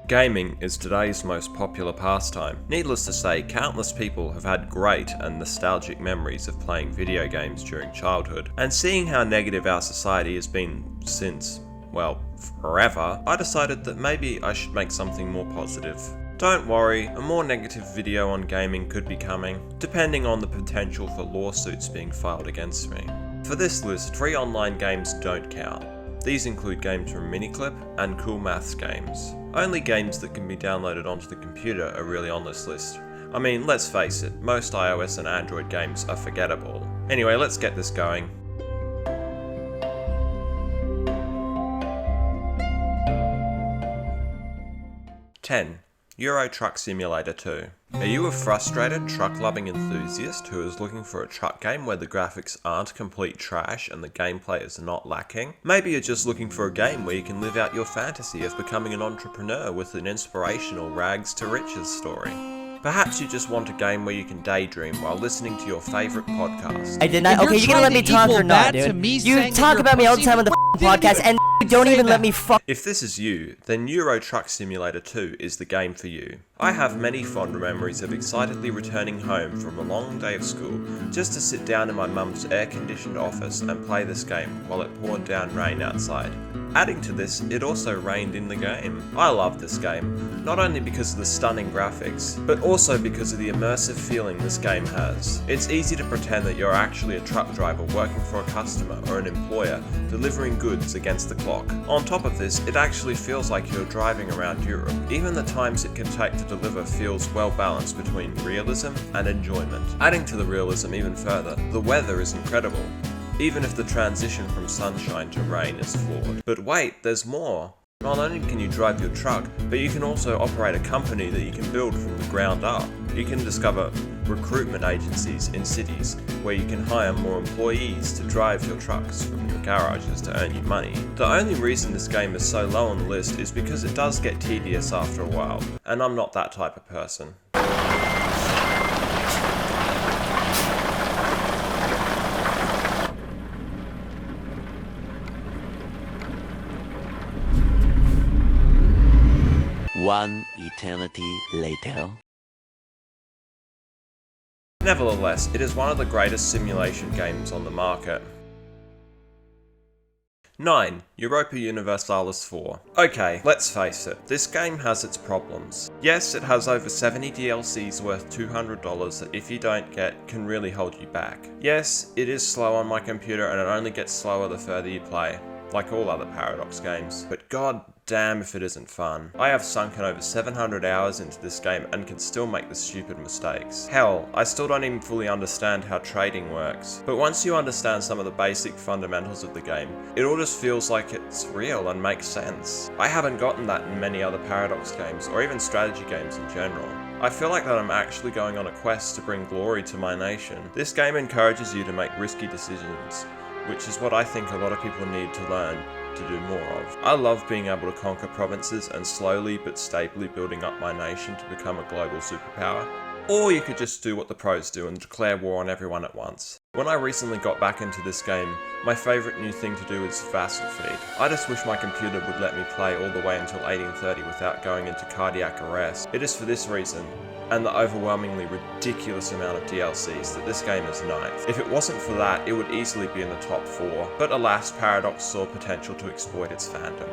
Gaming is today's most popular pastime. Needless to say, countless people have had great and nostalgic memories of playing video games during childhood, and seeing how negative our society has been since, well, forever, I decided that maybe I should make something more positive. Don't worry, a more negative video on gaming could be coming, depending on the potential for lawsuits being filed against me. For this list, free online games don't count. These include games from Miniclip and Cool Maths games. Only games that can be downloaded onto the computer are really on this list. I mean, let's face it, most iOS and Android games are forgettable. Anyway, let's get this going. Euro Truck Simulator 2. Are you a frustrated, truck-loving enthusiast who is looking for a truck game where the graphics aren't complete trash and the gameplay is not lacking? Maybe you're just looking for a game where you can live out your fantasy of becoming an entrepreneur with an inspirational rags to riches story. Perhaps you just want a game where you can daydream while listening to your favourite podcast. I did not. Okay, you gonna let me talk or not, dude? You talk about me all the time on the podcast, and you don't even let me fuck. If this is you, then Euro Truck Simulator 2 is the game for you. I have many fond memories of excitedly returning home from a long day of school just to sit down in my mum's air-conditioned office and play this game while it poured down rain outside. Adding to this, it also rained in the game. I love this game, not only because of the stunning graphics, but also because of the immersive feeling this game has. It's easy to pretend that you're actually a truck driver working for a customer or an employer, delivering goods against the clock. On top of this, it actually feels like you're driving around Europe. Even the times it can take to deliver feels well balanced between realism and enjoyment. Adding to the realism even further, the weather is incredible, even if the transition from sunshine to rain is flawed. But wait, there's more. Not only can you drive your truck, but you can also operate a company that you can build from the ground up. You can discover recruitment agencies in cities where you can hire more employees to drive your trucks from your garages to earn you money. The only reason this game is so low on the list is because it does get tedious after a while, and I'm not that type of person. One eternity later. Nevertheless, it is one of the greatest simulation games on the market. 9. Europa Universalis 4. Okay, let's face it, this game has its problems. Yes, it has over 70 DLCs worth $200 that if you don't get, can really hold you back. Yes, it is slow on my computer and it only gets slower the further you play, like all other Paradox games, but god damn if it isn't fun. I have sunken over 700 hours into this game and can still make the stupid mistakes. Hell, I still don't even fully understand how trading works. But once you understand some of the basic fundamentals of the game, it all just feels like it's real and makes sense. I haven't gotten that in many other Paradox games, or even strategy games in general. I feel like that I'm actually going on a quest to bring glory to my nation. This game encourages you to make risky decisions, which is what I think a lot of people need to learn to do more of. I love being able to conquer provinces and slowly but stably building up my nation to become a global superpower. Or you could just do what the pros do and declare war on everyone at once. When I recently got back into this game, my favourite new thing to do is vassal feed. I just wish my computer would let me play all the way until 1830 without going into cardiac arrest. It is for this reason, and the overwhelmingly ridiculous amount of DLCs, that this game is ninth. If it wasn't for that, it would easily be in the top 4, but alas, Paradox saw potential to exploit its fandom.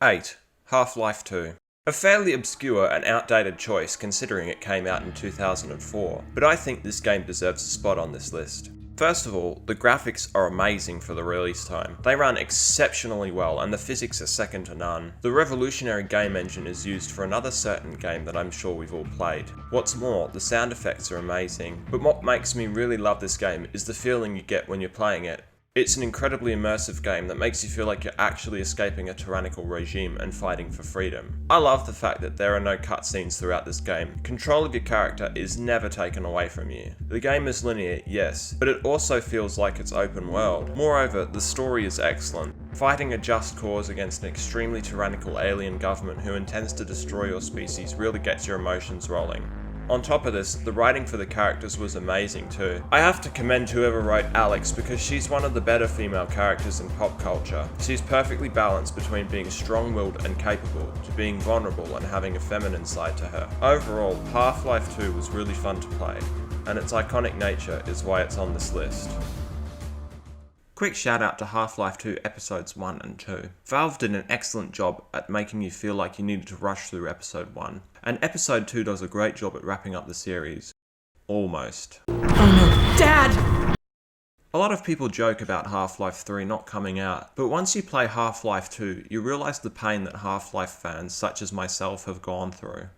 8. Half-Life 2. A fairly obscure and outdated choice considering it came out in 2004, but I think this game deserves a spot on this list. First of all, the graphics are amazing for the release time. They run exceptionally well and the physics are second to none. The revolutionary game engine is used for another certain game that I'm sure we've all played. What's more, the sound effects are amazing, but what makes me really love this game is the feeling you get when you're playing it. It's an incredibly immersive game that makes you feel like you're actually escaping a tyrannical regime and fighting for freedom. I love the fact that there are no cutscenes throughout this game. Control of your character is never taken away from you. The game is linear, yes, but it also feels like it's open world. Moreover, the story is excellent. Fighting a just cause against an extremely tyrannical alien government who intends to destroy your species really gets your emotions rolling. On top of this, the writing for the characters was amazing too. I have to commend whoever wrote Alex because she's one of the better female characters in pop culture. She's perfectly balanced between being strong-willed and capable, to being vulnerable and having a feminine side to her. Overall, Half-Life 2 was really fun to play, and its iconic nature is why it's on this list. Quick shout out to Half-Life 2 episodes 1 and 2. Valve did an excellent job at making you feel like you needed to rush through episode 1, and episode 2 does a great job at wrapping up the series. Almost. Oh no, Dad! A lot of people joke about Half-Life 3 not coming out, but once you play Half-Life 2, you realise the pain that Half-Life fans such as myself have gone through.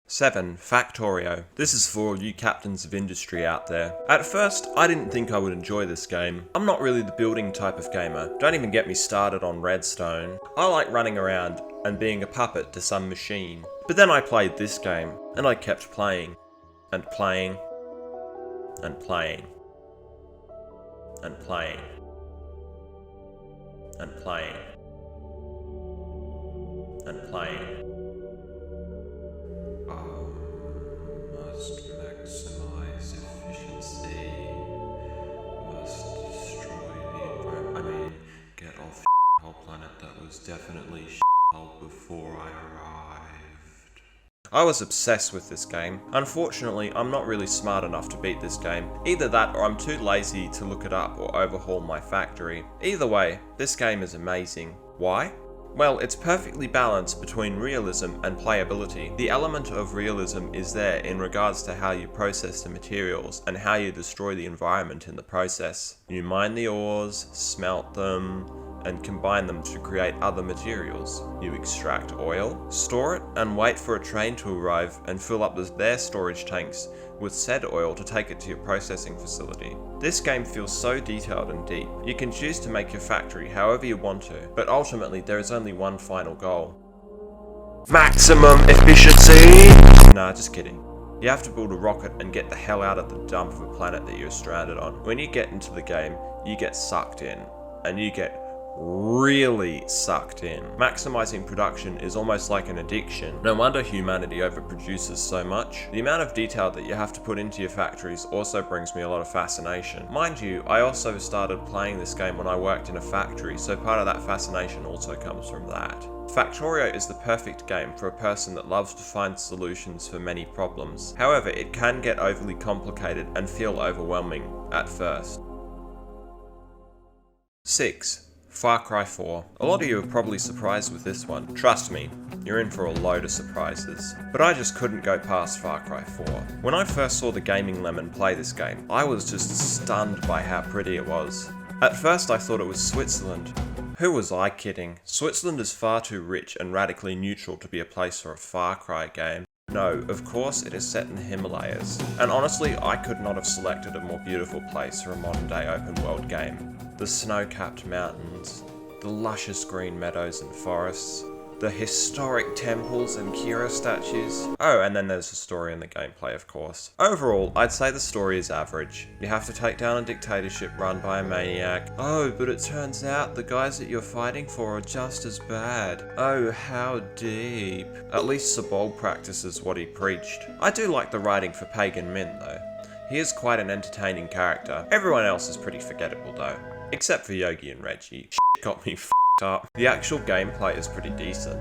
7. Factorio. This is for all you captains of industry out there. At first, I didn't think I would enjoy this game. I'm not really the building type of gamer. Don't even get me started on Redstone. I like running around and being a puppet to some machine. But then I played this game, and I kept playing, and playing, and playing, and playing, and playing, and playing. Must maximize efficiency. Must destroy the environment. I mean, get off whole planet that was definitely hole before I arrived. I was obsessed with this game. Unfortunately, I'm not really smart enough to beat this game. Either that or I'm too lazy to look it up or overhaul my factory. Either way, this game is amazing. Why? Well, it's perfectly balanced between realism and playability. The element of realism is there in regards to how you process the materials and how you destroy the environment in the process. You mine the ores, smelt them, and combine them to create other materials. You extract oil, store it, and wait for a train to arrive and fill up their storage tanks with said oil to take it to your processing facility. This game feels so detailed and deep. You can choose to make your factory however you want to, but ultimately there is only one final goal. Maximum efficiency! Nah, just kidding. You have to build a rocket and get the hell out of the dump of a planet that you're stranded on. When you get into the game, you get sucked in, and you get really sucked in. Maximizing production is almost like an addiction. No wonder humanity overproduces so much. The amount of detail that you have to put into your factories also brings me a lot of fascination. Mind you, I also started playing this game when I worked in a factory, so part of that fascination also comes from that. Factorio is the perfect game for a person that loves to find solutions for many problems. However, it can get overly complicated and feel overwhelming at first. 6. Far Cry 4. A lot of you are probably surprised with this one. Trust me, you're in for a load of surprises. But I just couldn't go past Far Cry 4. When I first saw the Gaming Lemon play this game, I was just stunned by how pretty it was. At first I thought it was Switzerland. Who was I kidding? Switzerland is far too rich and radically neutral to be a place for a Far Cry game. No, of course it is set in the Himalayas. And honestly, I could not have selected a more beautiful place for a modern day open world game. The snow-capped mountains, the luscious green meadows and forests, the historic temples and Kira statues. Oh, and then there's the story and the gameplay, of course. Overall, I'd say the story is average. You have to take down a dictatorship run by a maniac. Oh, but it turns out the guys that you're fighting for are just as bad. Oh, how deep. At least Sabol practices what he preached. I do like the writing for Pagan Min, though. He is quite an entertaining character. Everyone else is pretty forgettable, though. Except for Yogi and Reggie. Shit got me f***ed up. The actual gameplay is pretty decent.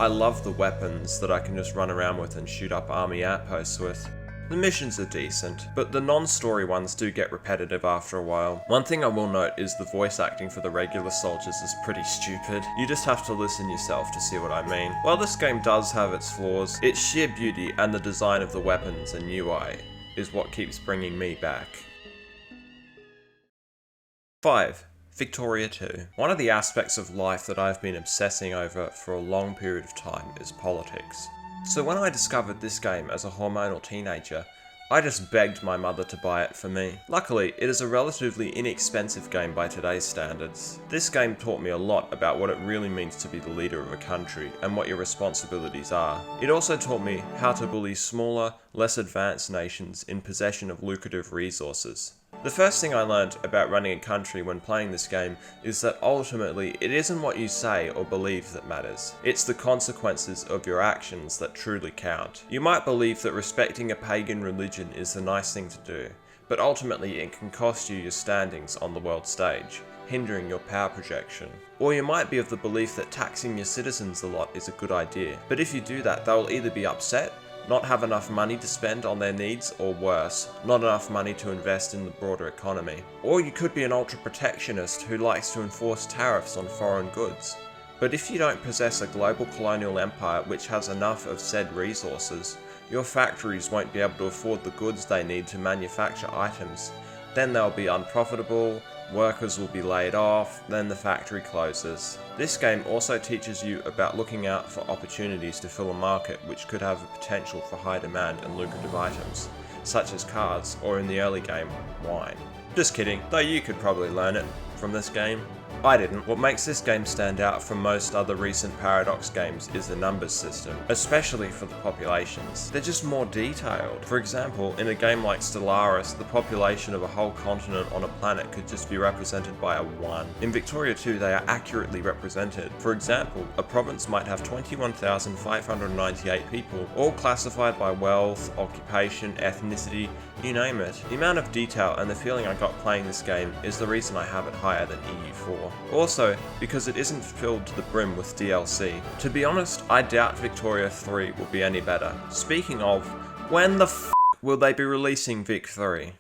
I love the weapons that I can just run around with and shoot up army outposts with. The missions are decent, but the non-story ones do get repetitive after a while. One thing I will note is the voice acting for the regular soldiers is pretty stupid. You just have to listen yourself to see what I mean. While this game does have its flaws, its sheer beauty and the design of the weapons and UI is what keeps bringing me back. 5. Victoria 2. One of the aspects of life that I've been obsessing over for a long period of time is politics. So when I discovered this game as a hormonal teenager, I just begged my mother to buy it for me. Luckily, it is a relatively inexpensive game by today's standards. This game taught me a lot about what it really means to be the leader of a country and what your responsibilities are. It also taught me how to bully smaller, less advanced nations in possession of lucrative resources. The first thing I learned about running a country when playing this game is that ultimately it isn't what you say or believe that matters. It's the consequences of your actions that truly count. You might believe that respecting a pagan religion is the nice thing to do, but ultimately it can cost you your standings on the world stage, hindering your power projection. Or you might be of the belief that taxing your citizens a lot is a good idea, but if you do that, they'll either be upset, not have enough money to spend on their needs, or worse, not enough money to invest in the broader economy. Or you could be an ultra-protectionist who likes to enforce tariffs on foreign goods. But if you don't possess a global colonial empire which has enough of said resources, your factories won't be able to afford the goods they need to manufacture items. Then they'll be unprofitable, workers will be laid off, then the factory closes. This game also teaches you about looking out for opportunities to fill a market which could have a potential for high demand and lucrative items, such as cars, or in the early game, wine. Just kidding, though you could probably learn it from this game. I didn't. What makes this game stand out from most other recent Paradox games is the numbers system, especially for the populations. They're just more detailed. For example, in a game like Stellaris, the population of a whole continent on a planet could just be represented by a 1. In Victoria 2, they are accurately represented. For example, a province might have 21,598 people, all classified by wealth, occupation, ethnicity, you name it. The amount of detail and the feeling I got playing this game is the reason I have it higher than EU4. Also, because it isn't filled to the brim with DLC. To be honest, I doubt Victoria 3 will be any better. Speaking of, when the f*** will they be releasing Vic 3?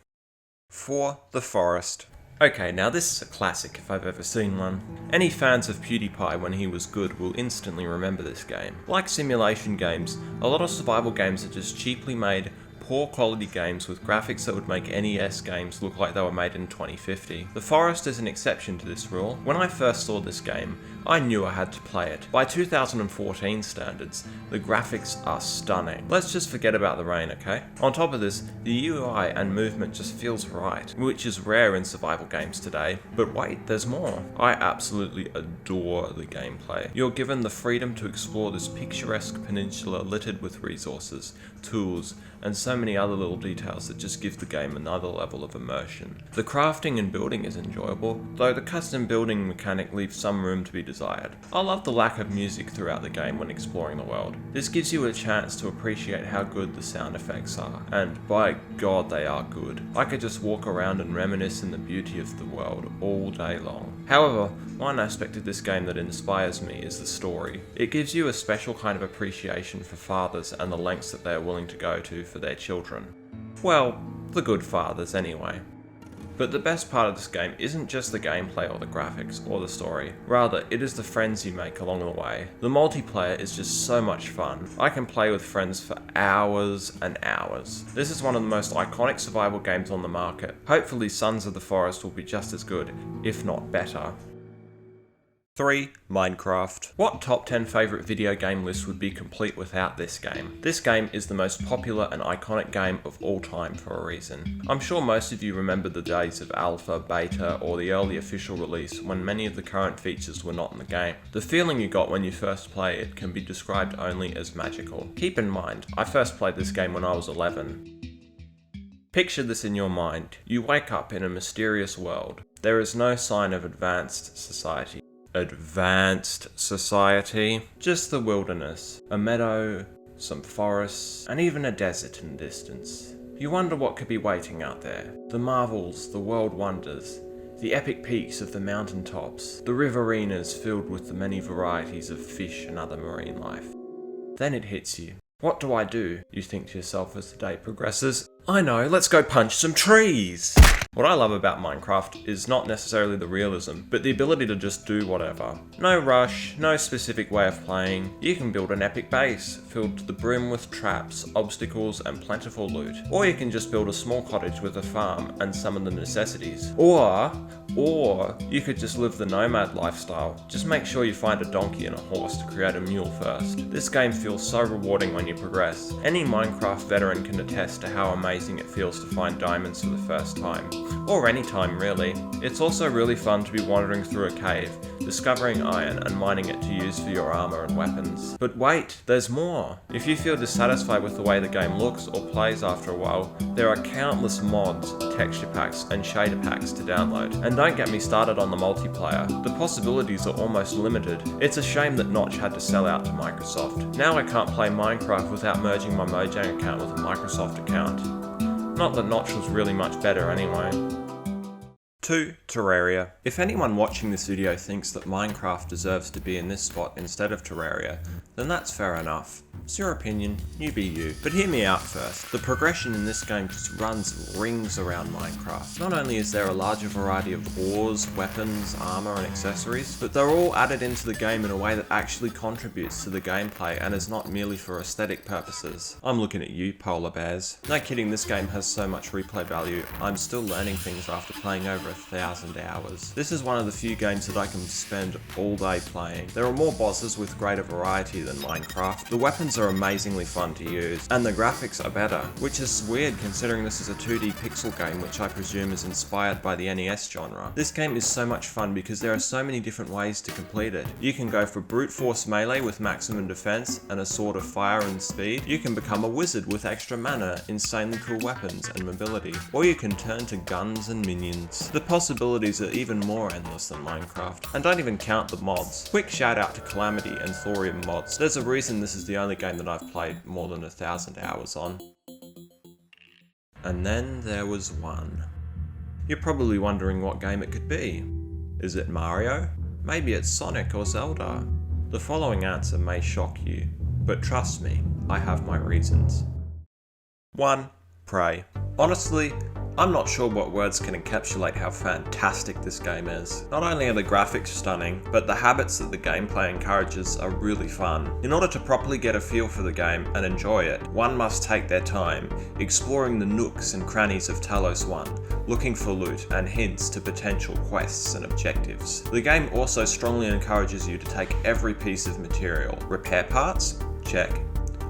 For the Forest. Okay, now this is a classic if I've ever seen one. Any fans of PewDiePie when he was good will instantly remember this game. Like simulation games, a lot of survival games are just cheaply made, poor quality games with graphics that would make NES games look like they were made in 2050. The Forest is an exception to this rule. When I first saw this game, I knew I had to play it. By 2014 standards, the graphics are stunning. Let's just forget about the rain, okay? On top of this, the UI and movement just feels right, which is rare in survival games today. But wait, there's more. I absolutely adore the gameplay. You're given the freedom to explore this picturesque peninsula littered with resources, tools, and so many other little details that just give the game another level of immersion. The crafting and building is enjoyable, though the custom building mechanic leaves some room to be desired. I love the lack of music throughout the game when exploring the world. This gives you a chance to appreciate how good the sound effects are, and by God they are good. I could just walk around and reminisce in the beauty of the world all day long. However, one aspect of this game that inspires me is the story. It gives you a special kind of appreciation for fathers and the lengths that they are willing to go to for their children. Well, the good fathers anyway. But the best part of this game isn't just the gameplay or the graphics or the story. Rather, it is the friends you make along the way. The multiplayer is just so much fun. I can play with friends for hours and hours. This is one of the most iconic survival games on the market. Hopefully Sons of the Forest will be just as good, if not better. 3. Minecraft. What top 10 favourite video game list would be complete without this game? This game is the most popular and iconic game of all time for a reason. I'm sure most of you remember the days of alpha, beta, or the early official release when many of the current features were not in the game. The feeling you got when you first play it can be described only as magical. Keep in mind, I first played this game when I was 11. Picture this in your mind. You wake up in a mysterious world. There is no sign of advanced society. Just the wilderness, a meadow, some forests, and even a desert in the distance. You wonder what could be waiting out there. The marvels, the world wonders, the epic peaks of the mountain tops, the riverinas filled with the many varieties of fish and other marine life. Then it hits you. What do I do? You think to yourself as the day progresses. I know, let's go punch some trees! What I love about Minecraft is not necessarily the realism, but the ability to just do whatever. No rush, no specific way of playing. You can build an epic base, filled to the brim with traps, obstacles, and plentiful loot. Or you can just build a small cottage with a farm and some of the necessities. Or you could just live the nomad lifestyle. Just make sure you find a donkey and a horse to create a mule first. This game feels so rewarding when you progress. Any Minecraft veteran can attest to how amazing amazing it feels to find diamonds for the first time. Or any time really. It's also really fun to be wandering through a cave, discovering iron and mining it to use for your armor and weapons. But wait, there's more! If you feel dissatisfied with the way the game looks or plays after a while, there are countless mods, texture packs and shader packs to download. And don't get me started on the multiplayer. The possibilities are almost limited. It's a shame that Notch had to sell out to Microsoft. Now I can't play Minecraft without merging my Mojang account with a Microsoft account. Not that Notch was really much better anyway. 2. Terraria. If anyone watching this video thinks that Minecraft deserves to be in this spot instead of Terraria, then that's fair enough. It's your opinion, you be you. But hear me out first. The progression in this game just runs rings around Minecraft. Not only is there a larger variety of ores, weapons, armor and accessories, but they're all added into the game in a way that actually contributes to the gameplay and is not merely for aesthetic purposes. I'm looking at you, polar bears. No kidding, this game has so much replay value. I'm still learning things after playing over 1,000 hours. This is one of the few games that I can spend all day playing. There are more bosses with greater variety than Minecraft. The weapons are amazingly fun to use, and the graphics are better, which is weird considering this is a 2D pixel game which I presume is inspired by the NES genre. This game is so much fun because there are so many different ways to complete it. You can go for brute force melee with maximum defense and a sword of fire and speed. You can become a wizard with extra mana, insanely cool weapons and mobility. Or you can turn to guns and minions. The possibilities are even more endless than Minecraft. And don't even count the mods. Quick shout out to Calamity and Thorium mods. There's a reason this is the only game that I've played more than 1,000 hours on. And then there was one. You're probably wondering what game it could be. Is it Mario? Maybe it's Sonic or Zelda. The following answer may shock you, but trust me, I have my reasons. 1. Prey. Honestly, I'm not sure what words can encapsulate how fantastic this game is. Not only are the graphics stunning, but the habits that the gameplay encourages are really fun. In order to properly get a feel for the game and enjoy it, one must take their time, exploring the nooks and crannies of Talos 1, looking for loot and hints to potential quests and objectives. The game also strongly encourages you to take every piece of material. Repair parts? Check.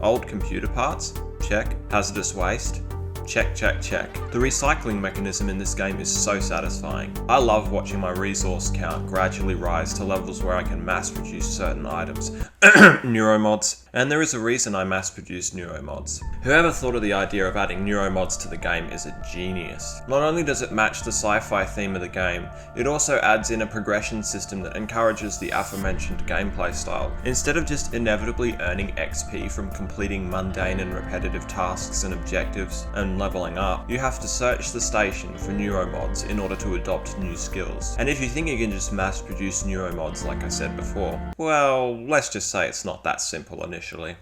Old computer parts? Check. Hazardous waste? Check, check, check. The recycling mechanism in this game is so satisfying. I love watching my resource count gradually rise to levels where I can mass produce certain items. Neuromods. And there is a reason I mass produce neuromods. Whoever thought of the idea of adding neuromods to the game is a genius. Not only does it match the sci-fi theme of the game, it also adds in a progression system that encourages the aforementioned gameplay style. Instead of just inevitably earning XP from completing mundane and repetitive tasks and objectives and leveling up, you have to search the station for neuromods in order to adopt new skills. And if you think you can just mass produce neuromods like I said before, well, let's just say it's not that simple initially.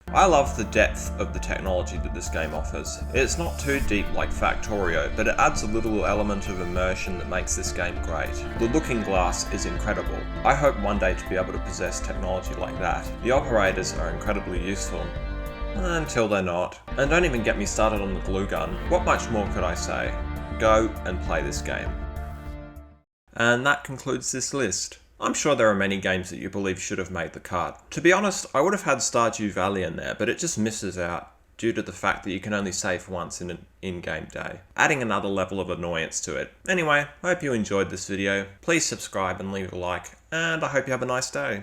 I love the depth of the technology that this game offers. It's not too deep like Factorio, but it adds a little element of immersion that makes this game great. The looking glass is incredible. I hope one day to be able to possess technology like that. The operators are incredibly useful. Until they're not. And don't even get me started on the glue gun. What much more could I say? Go and play this game. And that concludes this list. I'm sure there are many games that you believe should have made the cut. To be honest, I would have had Stardew Valley in there, but it just misses out due to the fact that you can only save once in an in-game day, adding another level of annoyance to it. Anyway, I hope you enjoyed this video. Please subscribe and leave a like, and I hope you have a nice day.